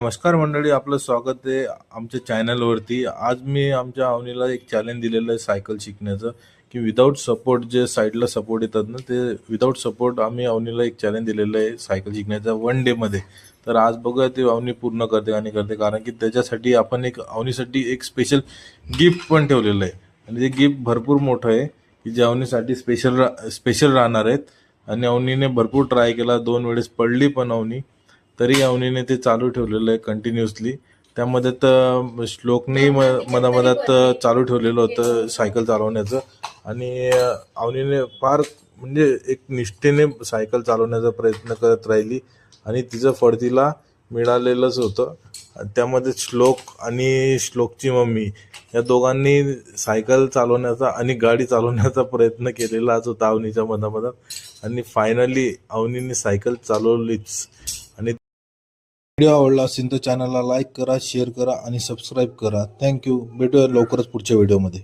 नमस्कार मंडळी, आपलं स्वागत आहे आमच्या चॅनलवरती। आज मी आमच्या अवनीला एक चॅलेंज दिलेलं आहे सायकल शिकण्याचं, की विदाऊट सपोर्ट जे साईडला सपोर्ट येतात ना, ते विदाऊट सपोर्ट आम्ही अवनीला एक चॅलेंज दिलेलं आहे सायकल शिकण्याचा 1 डे मध्ये। तर आज बघूया ते अवनी पूर्ण करते आणि करते, कारण की त्याच्यासाठी आपण एक अवनीसाठी एक स्पेशल गिफ्ट पण ठेवलेलं आहे आणि ते गिफ्ट भरपूर मोठं आहे, की जे अवनीसाठी स्पेशल राहणार आहेत। आणि अवनीने भरपूर ट्राय केला, 2 वेळेस पडली पण अवनी, तरी अवनीने ते चालू ठेवलेलं आहे कंटिन्युअसली। त्यामध्ये तर श्लोकने मधामधात चालू ठेवलेलं होतं सायकल चालवण्याचं। आणि अवनीने फार म्हणजे एक निष्ठेने सायकल चालवण्याचा प्रयत्न करत राहिली आणि तिचं फळ तिला मिळालेलंच होतं। त्यामध्ये श्लोक आणि श्लोकची मम्मी या दोघांनी सायकल चालवण्याचा आणि गाडी चालवण्याचा प्रयत्न केलेलाच होता अवनीच्या मधामधात, आणि फायनली अवनीने सायकल चालवलीच। आणि व्हिडिओ आवडला असेल तर चॅनलला लाईक करा, शेअर करा आणि सबस्क्राईब करा। थँक्यू। भेटूया लवकरच पुढच्या व्हिडिओमध्ये।